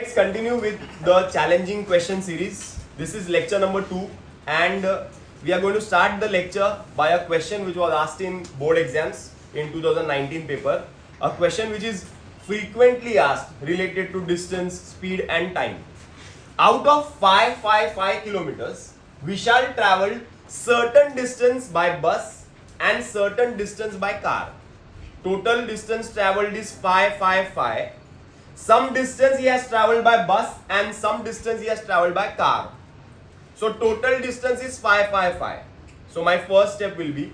Let's continue with the challenging question series. This is lecture number 2 and we are going to start the lecture by a question which was asked in board exams in 2019 paper. A question which is frequently asked related to distance, speed and time. Out of 5 kilometers, we shall travel certain distance by bus and certain distance by car. Total distance traveled is 5. Some distance he has traveled by bus and some distance he has traveled by car. So total distance is 5. So my first step will be,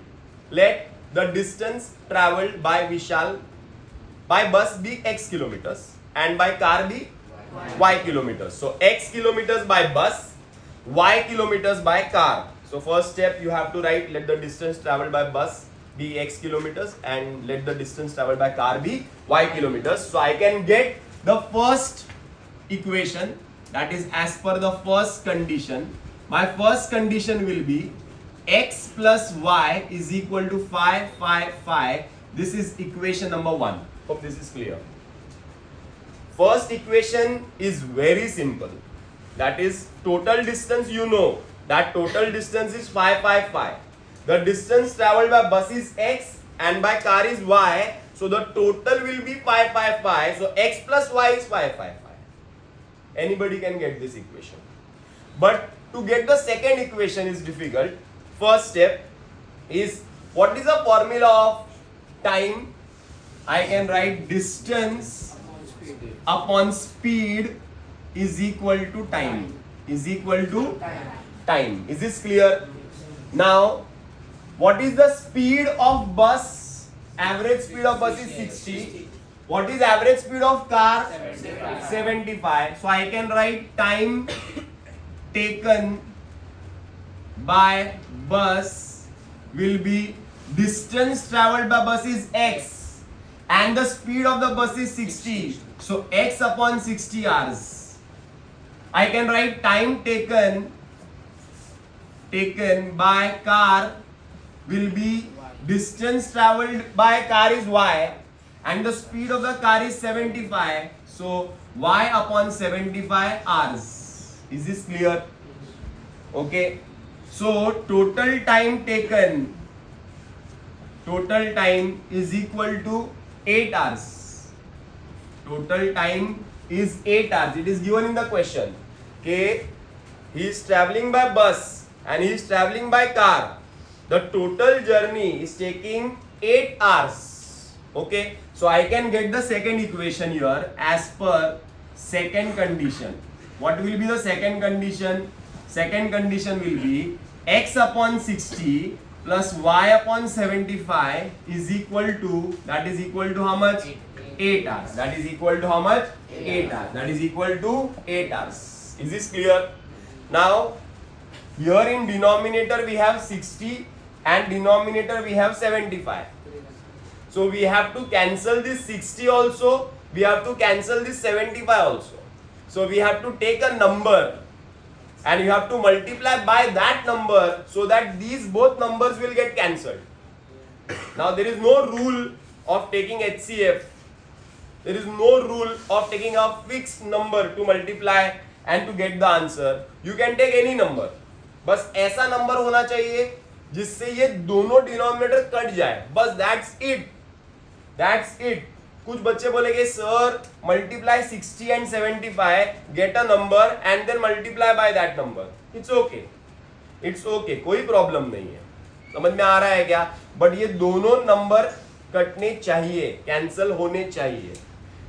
let the distance traveled by Vishal by bus be x kilometers and by car be y kilometers. So x kilometers by bus, y kilometers by car. So first step you have to write, let the distance traveled by bus be x kilometers and let the distance traveled by car be y kilometers. So I can get the first equation, that is as per the first condition. My first condition will be x plus y is equal to 5. This is equation number 1. Hope this is clear. First equation is very simple. That is total distance, you know that total distance is 5. The distance traveled by bus is x and by car is y. So the total will be 5. So x plus y is 5. Anybody can get this equation. But to get the second equation is difficult. First step is, what is the formula of time? I can write distance upon speed is equal to time. Is equal to time. Is this clear? Now, what is the speed of bus? Average speed of bus is 60. What is average speed of car? 75. So I can write time taken by bus will be distance traveled by bus is x and the speed of the bus is 60. So x upon 60 hours. I can write time taken by car will be distance traveled by car is y and the speed of the car is 75. So y upon 75 hours. Is this clear? Okay. So total time taken, total time is equal to 8 hours. Total time is 8 hours. It is given in the question. Okay. He is traveling by bus and he is traveling by car. The total journey is taking 8 hours. Okay. So I can get the second equation here as per second condition. What will be the second condition? Second condition will be x upon 60 plus y upon 75 is equal to, that is equal to how much? 8 hours. That is equal to how much? 8 hours. That is equal to 8 hours. Is this clear? Now, here in denominator we have 60 and denominator we have 75. So we have to cancel this 60 also. We have to cancel this 75 also. So we have to take a number and you have to multiply by that number so that these both numbers will get cancelled. Now there is no rule of taking HCF. There is no rule of taking a fixed number to multiply and to get the answer. You can take any number. बस ऐसा number होना चाहिए जिससे ये दोनों denominator cut जाए. बस that's it. That's it. कुछ बच्चे बोलेंगे sir multiply 60 and 75, get a number and then multiply by that number. It's okay. It's okay. कोई प्रॉब्लम नहीं है. समझ में आ रहा है क्या? बट ये दोनों नंबर कटने चाहिए, कैंसल होने चाहिए.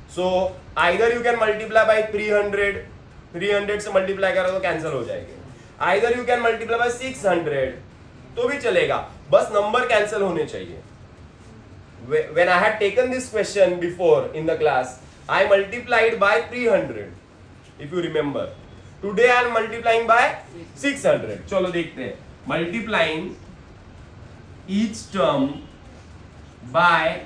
So either you can multiply by 300 से मल्टीप्लाई करो तो कैंसिल हो जाएंगे. Either you can multiply by 600 तो भी चलेगा, बस नंबर कैंसिल होने चाहिए. When I had taken this question before in the class, I multiplied by 300. If you remember. Today I am multiplying by 600. चलो देखते हैं. Multiplying each term by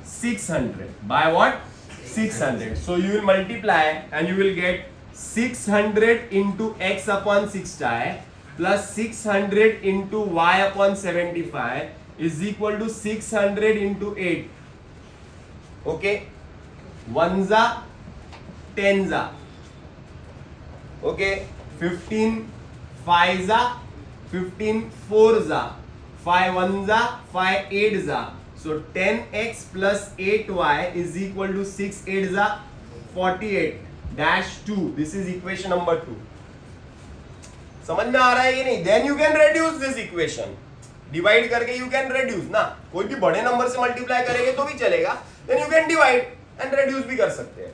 600. By what? 600. So you will multiply and you will get 600 into x upon 60 plus 600 into y upon 75 is equal to 600 into 8. Okay, 1 za 10 za Okay, 15 5 za, 15 4 za, 5 1 za, 5 8 za. So 10x plus 8y is equal to 6 8 za 48 dash 2. This is equation number 2. समझ में आ रहा है कि नहीं? Then you can reduce this equation. Divide करके you can reduce ना, कोई भी बड़े नंबर से मल्टीप्लाई करेंगे तो भी चलेगा. Then you can divide and reduce भी कर सकते हैं.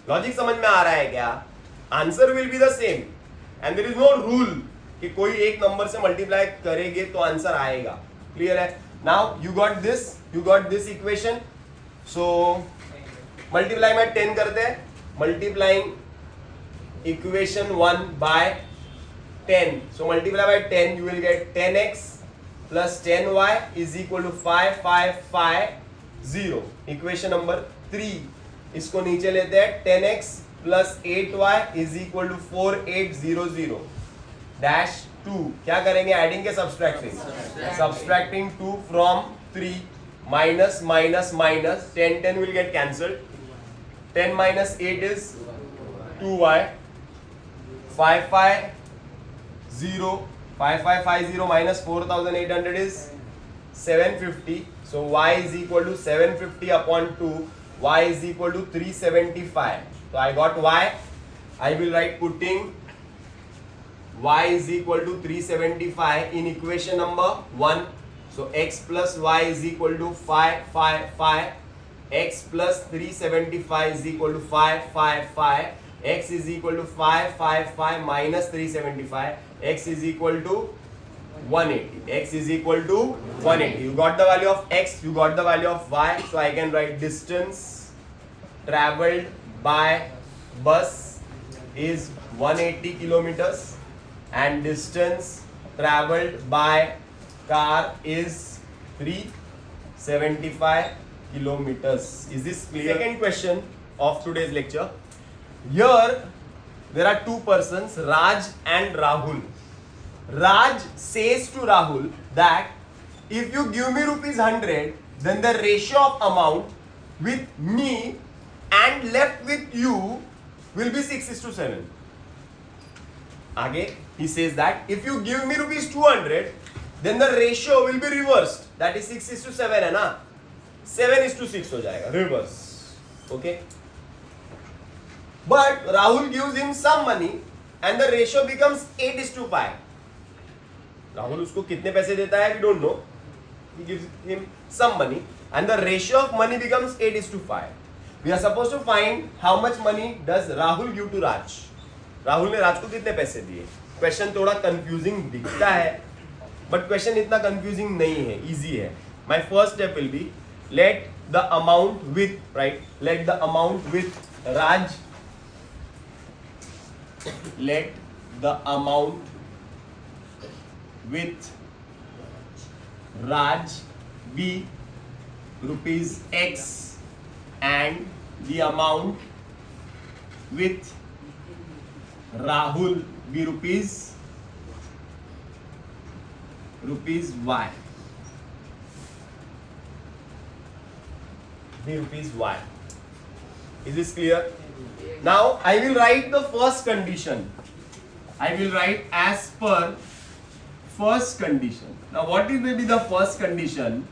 लॉजिक समझ में आ रहा है क्या? Answer will be the same and there is no rule कि कोई एक नंबर से मल्टीप्लाई करेंगे तो आंसर आएगा. क्लियर है? Now you got this equation. So multiply में 10 करते हैं. Multiplying equation 1 by 10. So multiply by 10 you will get 10x plus 10y is equal to 5 5 5 0. Equation number 3. इसको नीचे लेते हैं. 10x plus 8y is equal to 4800 dash 2. क्या करेंगे? Adding के subtracting? Subtracting 2 from 3 minus minus minus 10 10 will get cancelled. 10 minus 8 is 2y. 5 5 0 5550 minus 4800 is 750. So y is equal to 750 upon 2. Y is equal to 375. So I got y. I will write putting y is equal to 375 in equation number 1. So x plus y is equal to 5 5 5. X plus 375 is equal to 5 5 5. X is equal to 5 5 5 minus 375. X is equal to 180. X is equal to 180. You got the value of x, you got the value of y. So I can write distance traveled by bus is 180 kilometers and distance traveled by car is 375 kilometers. Is this clear? Second question of today's lecture. Here there are two persons, Raj and Rahul. Raj says to Rahul that if you give me rupees 100, then the ratio of amount with me and left with you will be 6:7. Again, he says that if you give me rupees 200, then the ratio will be reversed. That is 6:7 है ना? 7:6 हो जाएगा, reverse. Okay. But Rahul gives him some money and the ratio becomes 8:5. Rahul उसको कितने पैसे देता है? We don't know. He gives him some money and the ratio of money becomes 8:5. We are supposed to find how much money does Rahul give to Raj. Rahul ने राज को कितने पैसे दिए? क्वेश्चन थोड़ा कंफ्यूजिंग दिखता है, बट क्वेश्चन इतना confusing नहीं है, इजी है. My first step will be let the amount with, right, let the amount with Raj, let the amount with Raj be rupees X and the amount with Rahul be rupees Y. Be rupees Y. Is this clear? Now I will write the first condition. I will write as per first condition. Now what will be the first condition?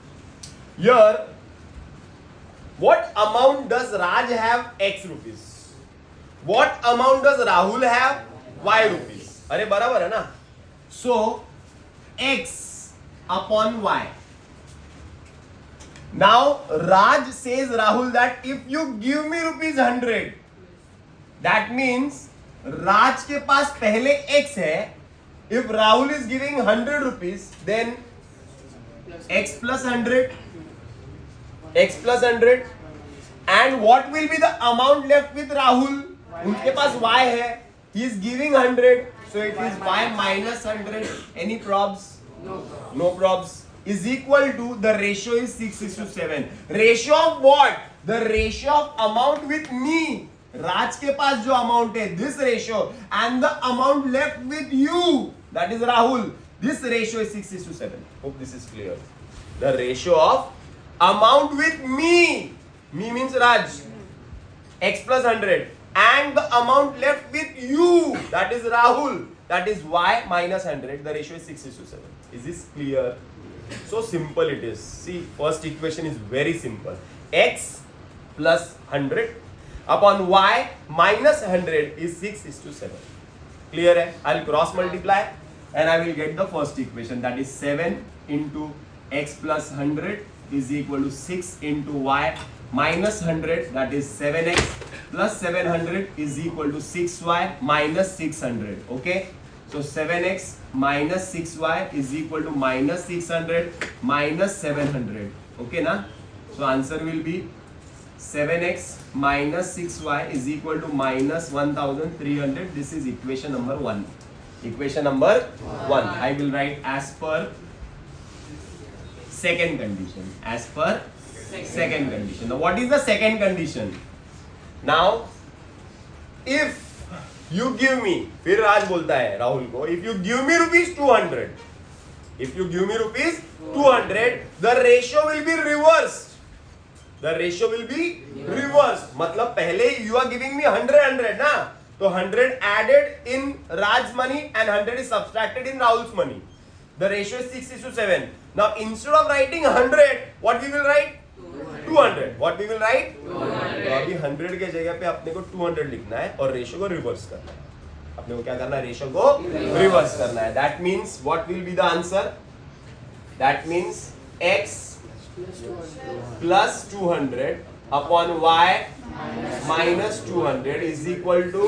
Here, what amount does Raj have? X rupees. What amount does Rahul have? Y rupees. अरे बराबर है ना? So X upon Y. Now Raj says Rahul that if you give me rupees 100, that means Raj के पास पहले X है. If Rahul is giving 100 rupees, then X plus 100, X plus 100, and what will be the amount left with Rahul? उनके पास Y है. He is giving 100, so it is Y minus 100. Any probs? No probs. Is equal to, the ratio is 6:7. Ratio of what? The ratio of amount with me. राज के पास जो amount है, this ratio, and the amount left with you, that is Rahul, this ratio is 6:7. Hope this is clear. The ratio of amount with me means Raj, X plus 100, and the amount left with you, that is Rahul, that is y minus 100. The ratio is 6:7. Is this clear? So simple it is. See, first equation is very simple. X plus 100 upon y minus 100 is 6:7. Clear hai? I'll cross multiply and I will get the first equation, that is 7 into x plus 100 is equal to 6 into y minus 100, that is 7x plus 700 is equal to 6y minus 600. Okay, so 7x minus 6y is equal to minus 600 minus 700. Okay na? So answer will be 7x minus 6y is equal to minus 1300. This is equation number 1. Equation number 1. I will write as per second condition. As per second condition. Now what is the second condition? Now if you give me, फिर राज बोलता है राहुल को, if you give me rupees 200, if you give me rupees 200, the ratio will be reversed. The ratio will be reversed. मतलब पहले you are giving me 100 ना, तो 100 added in Raj's money and 100 is subtracted in Rahul's money. The ratio is 6:7. Now instead of writing 100, what we will write? 200. What we will write? 200. तो अभी 100 के जगह पे अपने को 200 लिखना है और रेशियो को रिवर्स करना है. अपने को क्या करना है? रेशियो को रिवर्स करना है. That means what will be the answer? That means x plus 200 upon y minus 200 is equal to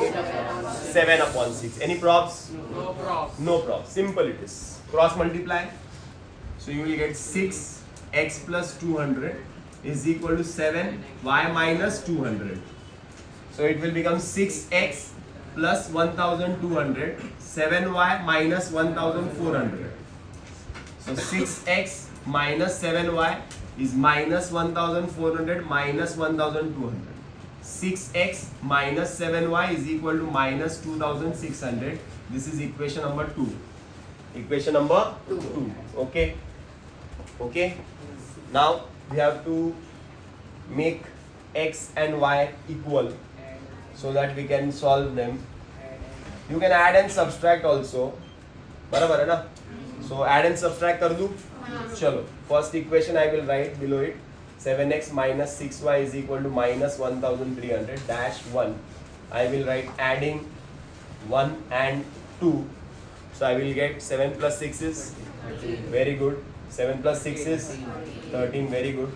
7 upon 6. Any props? No props. No props. Simple it is. Cross multiply. So you will get 6x plus 200 is equal to 7y minus 200. So it will become 6x plus 1200, 7y minus 1400. So 6x minus 7y is minus 1400 minus 1200. 6x minus 7y is equal to minus 2600. This is equation number 2. Equation number 2. Okay. Okay. Now we have to make x and y equal so that we can solve them. You can add and subtract also. बराबर है ना? So add and subtract कर दूँ? चलो. First equation I will write below it. 7x minus 6y is equal to minus 1300 dash 1. I will write adding 1 and 2. So I will get 7 plus 6 is very good. 7 plus 6 is 13, very good.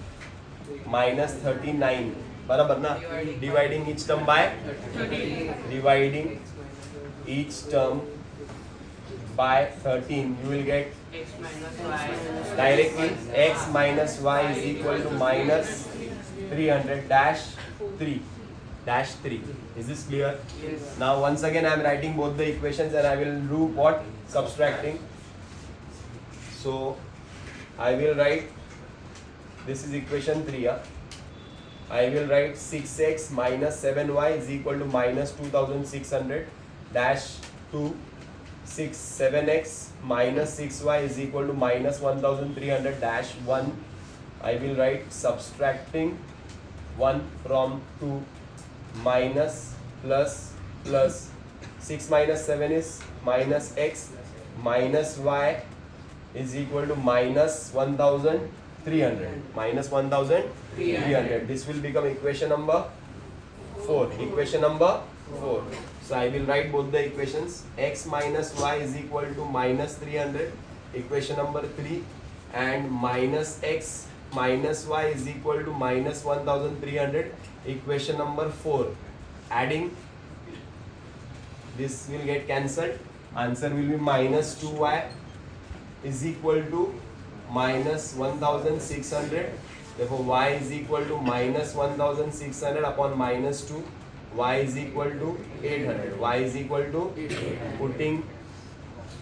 Minus 39. बराबर ना? Dividing each term by 13. Dividing each term by 13. You will get X minus y. directly x minus y is equal to minus 300 dash 3. Dash 3. Is this clear? Yes. Now once again I am writing both the equations and I will do what? Subtracting. So I will write, this is equation 3. I will write 6x minus 7y is equal to minus 2600 dash 2. 7x minus 6y is equal to minus 1300 dash 1. I will write subtracting 1 from 2 minus plus plus 6 minus 7 is minus x minus y is equal to minus 1300. Minus 1300. This will become equation number 4. Equation number 4. So I will write both the equations. X minus y is equal to minus 300. Equation number 3. And minus x minus y is equal to minus 1300. Equation number 4. Adding, this will get cancelled. Answer will be minus 2y is equal to minus 1600. Therefore y is equal to minus 1600 upon minus 2. Y is equal to 800. Y is equal to, putting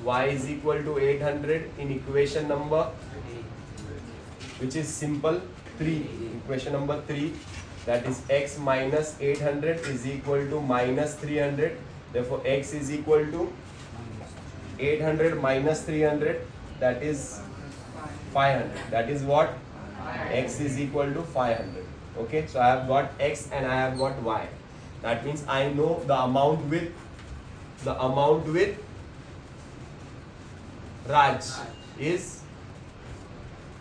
y is equal to 800 in equation number, which is simple, 3. Equation number 3, that is x minus 800 is equal to minus 300. Therefore x is equal to 800 minus 300, that is 500. That is what? X is equal to 500. Okay, so I have got x and I have got y. That means I know the amount with Raj is,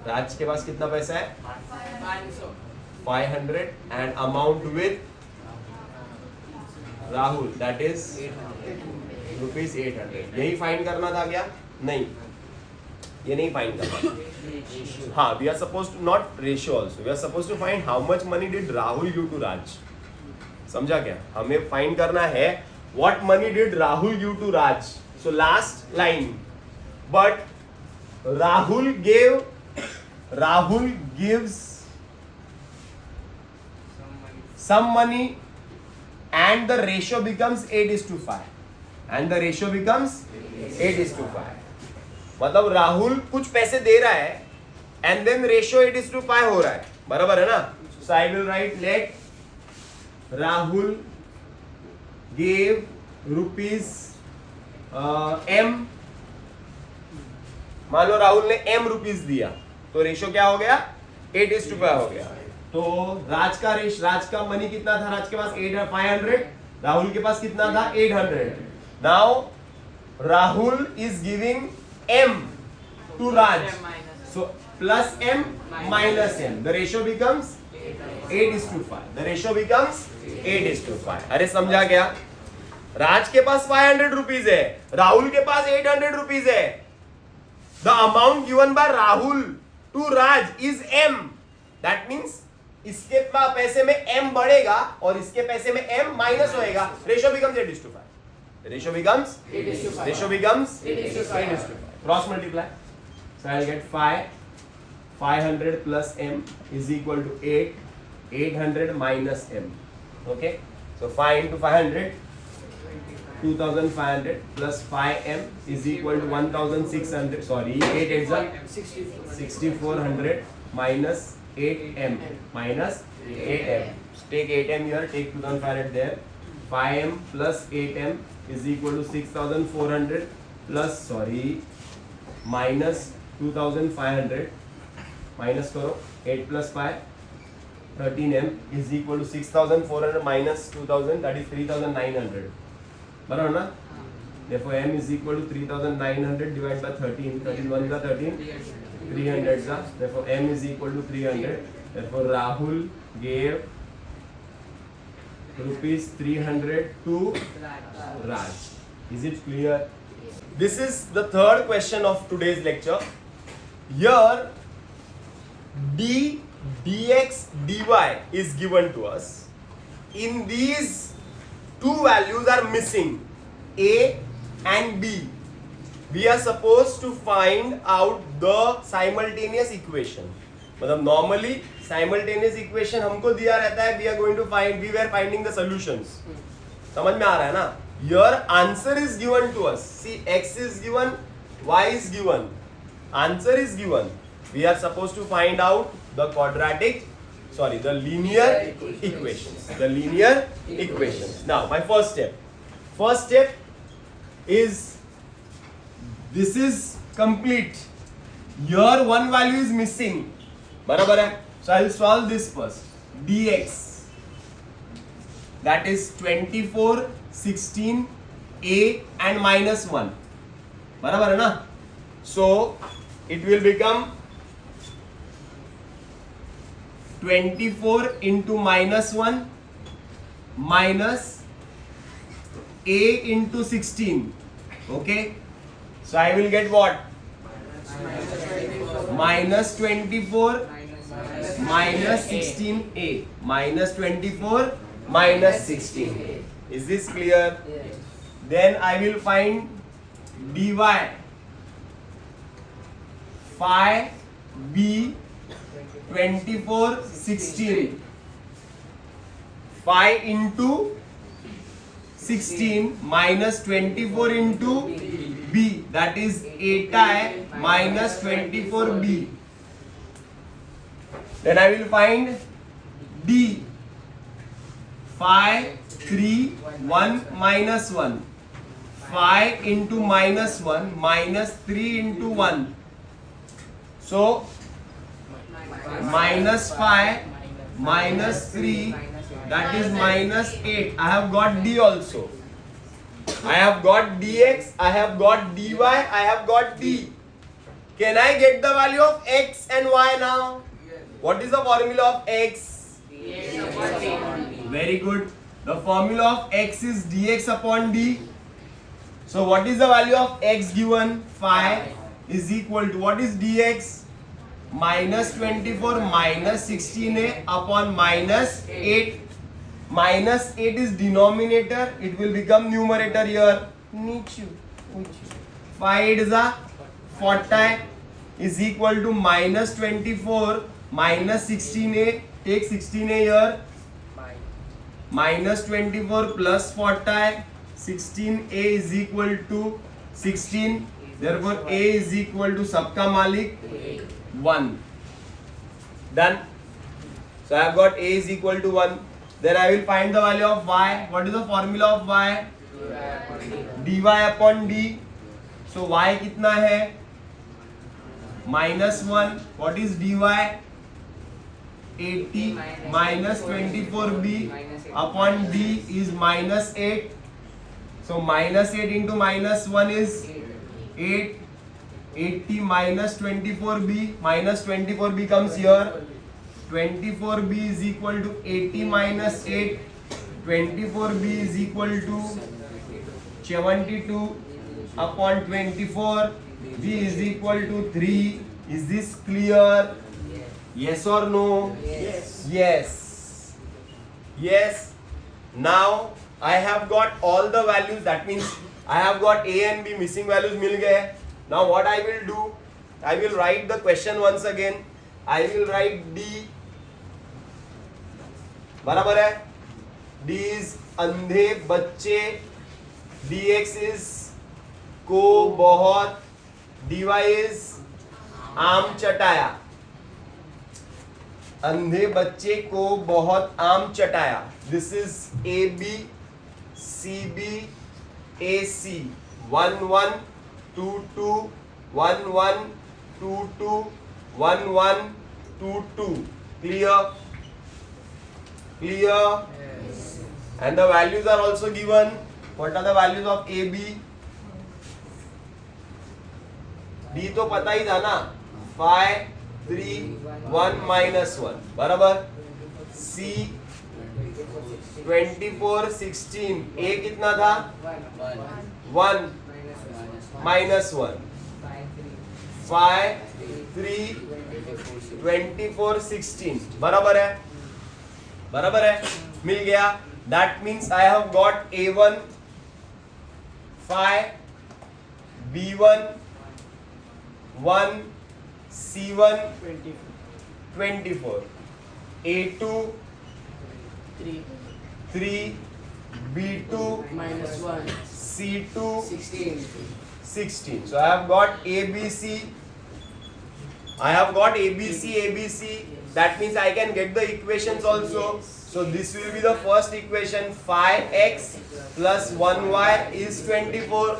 Raj के पास कितना पैसा है? 500 and amount with Rahul that is rupees 800. यही find करना था क्या? नहीं, ये नहीं फाइंड करना. हाँ, we are supposed to not ratio also. We are supposed to find how much money did Rahul give to Raj. समझा क्या? हमें फाइंड करना है what money did Rahul give to Raj. So last line. But Rahul gives some money and the ratio becomes 8:5. And the ratio becomes 8:5. मतलब राहुल कुछ पैसे दे रहा है and then ratio 8:5 हो रहा है. बराबर है ना? So I will write let Rahul gave rupees m. मान लो राहुल ने m रुपीस दिया तो रेशियो क्या हो गया? 8:5 हो गया. तो राज का मनी कितना था? राज के पास 500, राहुल के पास कितना था? 800. Now Rahul is giving m to Raj, so plus m minus m, the ratio becomes 8:5. The ratio becomes 8:5. अरे समझा क्या? राज के पास 500 रुपीज है, राहुल के पास 800 रुपीज है. The amount given by Rahul to Raj is m. That means इसके पैसे में m बढ़ेगा और इसके पैसे में m माइनस होएगा. Ratio becomes 8:5. Ratio becomes 8:5. Cross multiply. So I'll get 500 plus m is equal to 8. 800 minus m. Okay. So 5 into 500. 2500 plus 5m is equal to 1600. Sorry, 8 is 6400 minus 8m minus 8m. Take 8m here, take 2500 there. 5m plus 8m is equal to 6400 plus minus 2500. Minus करो 8 plus 5 13m is equal to 6400 minus 2000, that is 3900. बराबर ना? Therefore m is equal to 3900 divided by 13. 13 का 13, 300 का. Therefore m is equal to 300. Therefore Rahul gave rupees 300 to Raj. Is it clear? This is the third question of today's lecture. Here d, dx, dy is given to us. In these two values are missing, a and b. We are supposed to find out the simultaneous equation. मतलब normally simultaneous equation हमको दिया रहता है, we are going to find, we were finding the solutions. समझ में आ रहा है ना? Your answer is given to us. See, x is given, y is given, answer is given. We are supposed to find out the linear equations. The linear equations. Now, my first step is, this is complete. Here one value is missing. बराबर है? So I will solve this first. dx, that is 24, 16, a and minus 1. बराबर है ना? So it will become 24 into minus 1 minus a into 16. Okay, so I will get what? Minus 24 minus 16a. Minus 24 minus 16a. Is this clear? Then I will find dy. Phi b 24, 16. Phi into 16 minus 24 into b, that is 8i minus 24b. Then I will find d. Phi 3, 1 minus 1. Phi into minus 1 minus 3 into 1. So minus 5 minus 3 that is minus 8. I have got D also. I have got dx, I have got dy, I have got d. Can I get the value of x and y now? What is the formula of x? Very good. The formula of x is dx upon d. So what is the value of x given? 5 is equal to, what is dx? Minus 24 minus 16a upon minus 8. Minus 8 is denominator, it will become numerator here. 5 8 is a 40 is equal to minus 24 minus 16a. Take 16a here. Minus 24 plus 40. 16a is equal to 16. Therefore a is equal to सबका मालिक 1. Done. So I have got a is equal to 1. Then I will find the value of y. What is the formula of y? dy upon d. So y कितना है? Minus 1. What is dy? 80 minus 24b upon d is minus 8. So minus 8 into minus 1 is 8. 80 minus 24b. Minus 24b comes here. 24b is equal to 80 minus 8. 24b is equal to 72 upon 24. b is equal to 3. Is this clear? Yes or no? Yes. Yes. Yes. Now I have got all the values. That means I have got a and b missing values मिल गए. Now what I will do? I will write the question once again. I will write d. बराबर है? d is अंधे बच्चे. dx is को बहुत. dy is आम चटाया. अंधे बच्चे को बहुत आम चटाया. This is AB, CB, AC. 1 1 2 2 1 1 2 2 1 1 2 2. Clear? Clear? Yes. And the values are also given. What are the values of AB? D तो पता ही था ना. 5 3 1 minus 1. बराबर. C 24 16. A कितना था? 1 minus 1. 5 3 24 16. बराबर है? बराबर है? मिल गया. That means I have got A1 5, B1 1, C1 24, A2 3, B2 Minus 1. C2 16. 16. So I have got ABC. I have got ABC, ABC. That means I can get the equations also. So this will be the first equation. 5x plus 1y is 24.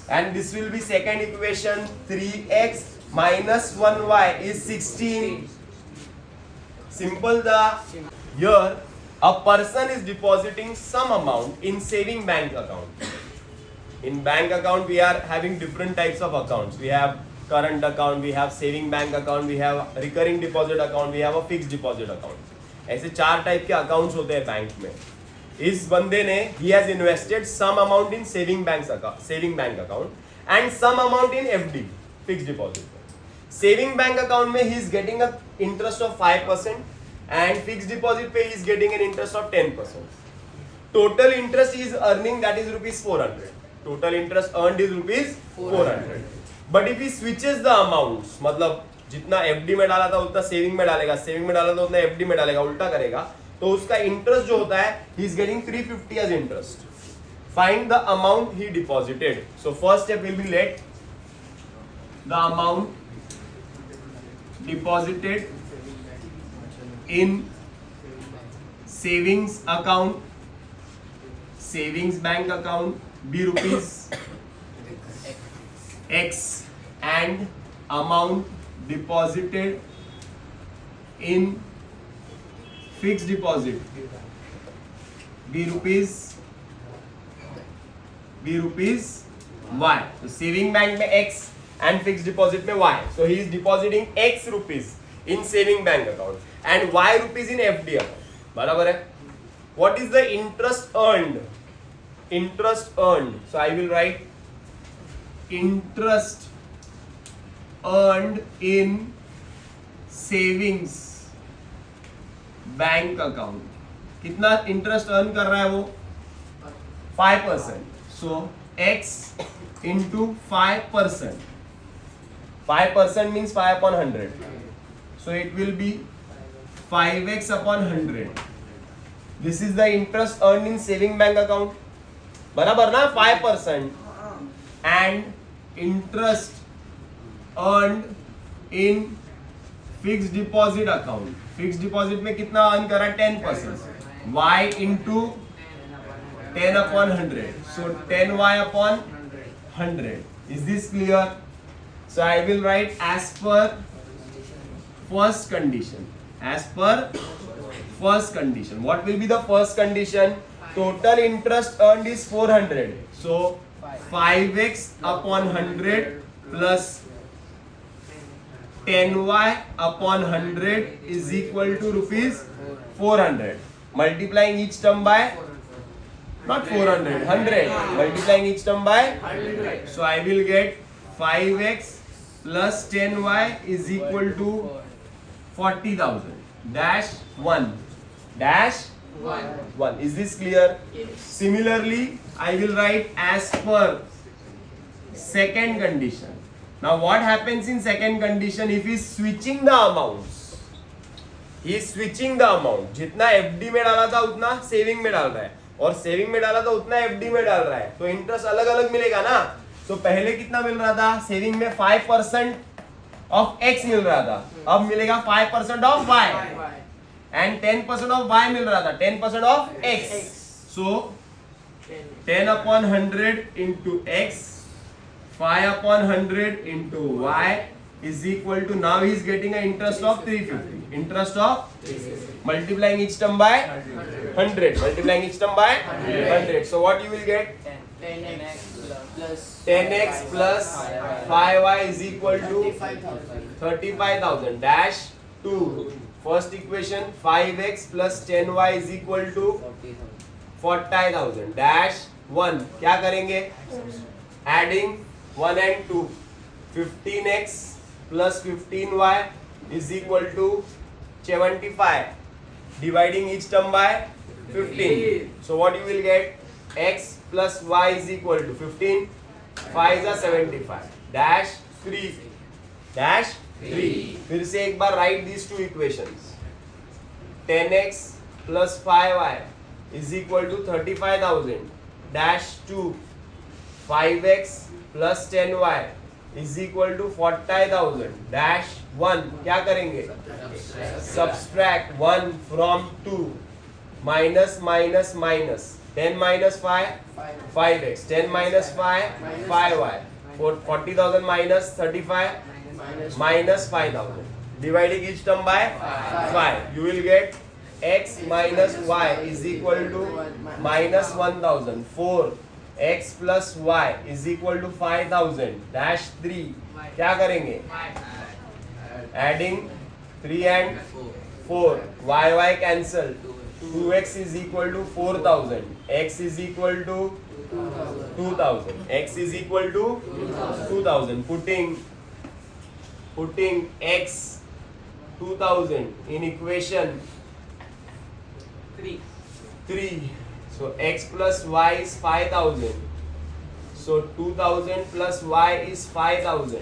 And this will be second equation. 3x minus 1y is 16. Simple the. Here a person is depositing some amount in saving bank account. In bank account we are having different types of accounts. We have current account, we have saving bank account, we have recurring deposit account, we have a fixed deposit account. ऐसे 4 type के accounts होते हैं bank में. इस बंदे ने he has invested some amount in saving bank account and some amount in FD, fixed deposit. Saving bank account में he is getting a interest of 5% and fixed deposit पे he is getting an interest of 10%. Total interest he is earning, that is rupees 400. Total interest earned is rupees 400. But if he switches the amounts, मतलब जितना FD में डाला था उतना saving में डालेगा, saving में डाला था उतना FD में डालेगा, उल्टा करेगा, तो उसका इंटरेस्ट जो होता है he is getting 350 as interest. Find the amount he deposited. So first step will be let the amount deposited in savings account, savings bank account be rupees X and amount deposited in fixed deposit B rupees Y. तो saving bank में X and fixed deposit में Y. So he is depositing X rupees in saving bank account and Y rupees in FD account. बराबर है? What is the interest earned? Interest earned. So I will write interest earned in savings bank account. कितना interest earn कर रहा है वो? 5%. So x into 5%. 5% means 5 upon 100. So it will be 5x upon 100. This is the interest earned in saving bank account. बराबर ना? 5% and interest earned in fix deposit account. Fix deposit में कितना earn करा? 10%. y into 10 upon 100. So 10y upon 100. Is this clear? So I will write as per first condition. As per first condition. What will be the first condition? Total interest earned is 400. So 5x upon 100 plus 10y upon 100 is equal to rupees 400. Multiplying each term by, not 400, 100. Multiplying each term by 100. So I will get 5x plus 10y is equal to 40,000. Dash 1. Dash 1. Is this clear? Yes. Similarly, I will write as per second condition. Now what happens in second condition if he is switching the amounts? He is switching the amount. जितना FD में डाला था उतना saving में डाल रहा है और सेविंग में डाला था उतना FD में डाल रहा है, तो इंटरेस्ट अलग अलग मिलेगा ना. तो पहले कितना मिल रहा था? सेविंग में 5% ऑफ X मिल रहा था, अब मिलेगा 5% of Y and 10% of Y मिल रहा था, 10% of X. So 10 upon 100 into X, 5 upon 100 into Y is equal to, now he is getting an interest of 350. Interest of, multiplying each term by 100. Multiplying each term by 100. So what you will get? 10x plus 5y is equal to 35,000 dash 2. First equation 5x plus 10y is equal to 40,000 dash 1. क्या करेंगे? Adding 1 and 2. 15x plus 15y is equal to 75. Dividing each term by 15. So what you will get? X plus y is equal to 15. 5 is 75. Dash 3. Dash 3. फिर से एक बार write these two equations. 10x plus 5y is equal to 35,000. Dash 2. 5x plus 10y is equal to 40,000. Dash 1. क्या करेंगे? Subtract 1 from 2. Minus minus minus. 10 minus 5, 5x. 10 minus 5, 5y. 40,000 minus 35, minus 5,000. Dividing each term by 5. You will get x minus y is equal to minus 1,000. 4. x plus y is equal to 5,000. Dash 3. क्या करेंगे? Adding 3 and 4. y cancel. 2x is equal to 4,000. x is equal to 2,000. x is equal to 2,000. Putting x 2,000 in equation 3. So x plus y is 5,000. So 2,000 plus y is 5,000.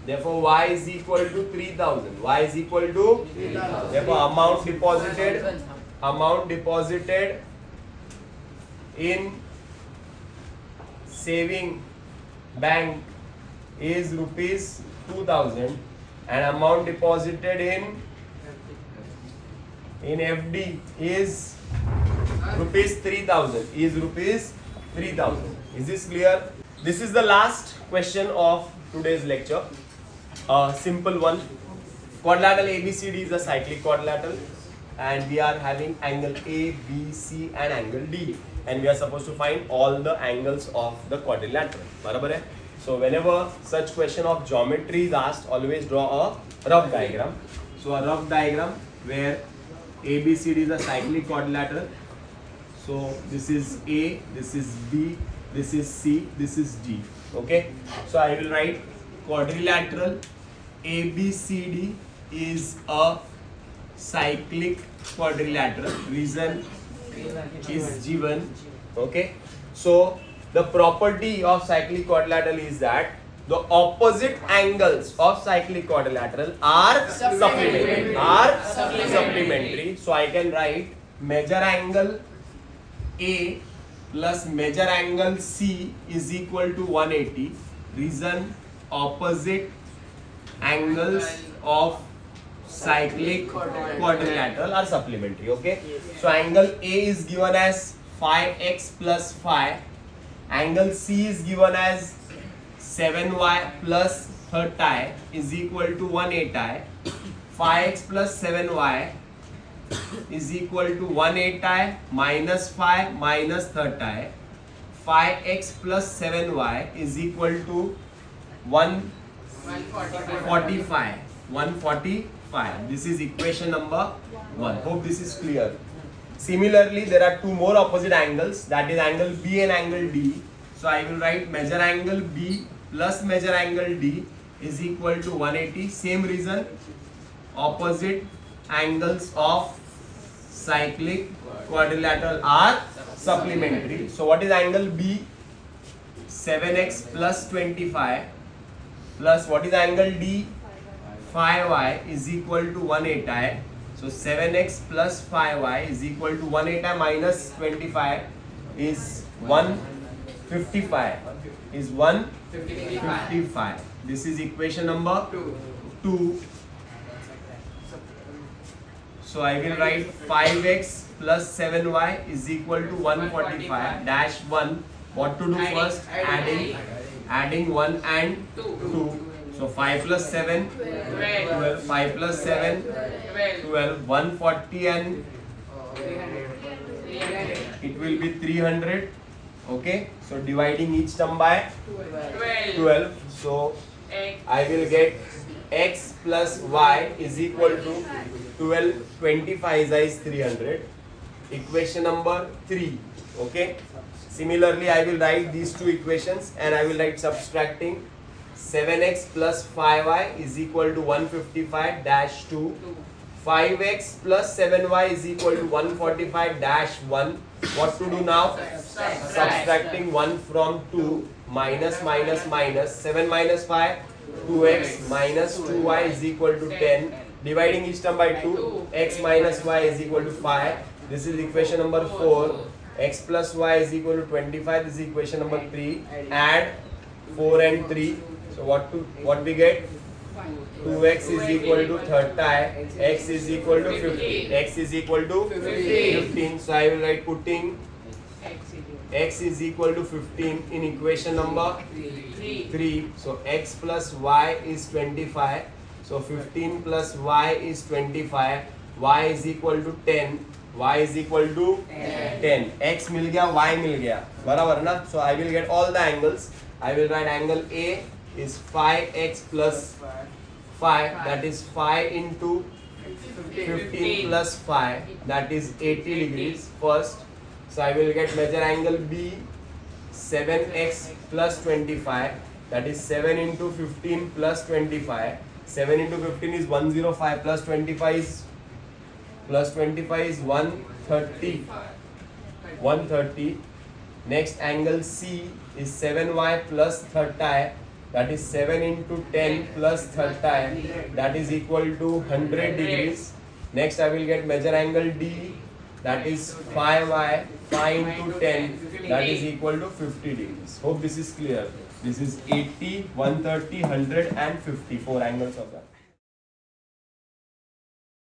Therefore y is equal to 3,000. Y is equal to 3,000. Therefore amount deposited in saving bank is rupees 2,000 and amount deposited in FD is rupees 3,000. Is rupees 3,000. Is this clear? This is the last question of today's lecture. A simple one. Quadrilateral ABCD is a cyclic quadrilateral. and we are having angle A, B, C and angle D, and we are supposed to find all the angles of the quadrilateral. बराबर है? So whenever such question of geometry is asked, always draw a rough diagram. So a rough diagram where ABCD is a cyclic quadrilateral. So this is A, this is B, this is C, this is D. Okay. So I will write quadrilateral ABCD is a cyclic quadrilateral. Reason is given. Okay. So the property of cyclic quadrilateral is that the opposite angles of cyclic quadrilateral are supplementary. So I can write measure angle A plus measure angle C is equal to 180. Reason opposite angles of cyclic quadrilateral are supplementary. Okay. So angle A is given as phi x plus phi. Angle C is given as 7y plus 30 is equal to 180. Phi x plus 7y is equal to 180 minus phi minus 30. Phi x plus 7y is equal to 145. 145. This is equation number 1. Hope this is clear. Similarly, there are two more opposite angles, that is angle B and angle D. So I will write measure angle B plus measure angle D is equal to 180. Same reason, opposite angles of cyclic quadrilateral are supplementary. So what is angle B? 7x plus 25 plus what is angle D? Phi y is equal to 180. So 7x plus phi y is equal to 180 minus 25 is 155. Is 155. This is equation number 2. So I will write 5x plus 7y is equal to 145 dash 1. What to do first? Adding 1 and 2. So 5 plus 7, 12. 5 plus 7, 12. 140 and it will be 300. Okay. So dividing each term by 12. So I will get x plus y is equal to 12. 25 is 300. Equation number 3. Okay. Similarly, I will write these two equations and I will write subtracting 7x plus 5y is equal to 155 dash 2. 5x plus 7y is equal to 145 dash 1. What to do now? Subtracting 1 from 2. Minus minus minus. 7 minus 5. 2x minus 2y is equal to 10. Dividing each term by 2. X minus y is equal to 5. This is equation number 4. X plus y is equal to 25. This is equation number 3. Add 4 and 3. So what we get? 2x is equal to 30. X is equal to 15. X is equal to 15. So I will write putting x is equal to 15 in equation number 3. So x plus y is 25. So 15 plus y is 25. Y is equal to 10. Y is equal to 10. X मिल गया, y मिल गया, बराबर ना? So I will get all the angles. I will write angle A is phi x plus phi, that is phi into 15 plus phi, that is 80 degrees first. So I will get measure angle B 7x plus 25, that is 7 into 15 plus 25. 7 into 15 is 105 plus 25 is 130. 130. Next angle C is 7y plus 30, that is 7 into 10 plus 30, that is equal to 100 degrees. Next I will get measure angle D, that is phi y, phi into 10, that is equal to 50 degrees. Hope this is clear. This is 80, 130, 100 and 50, 4 angles of that.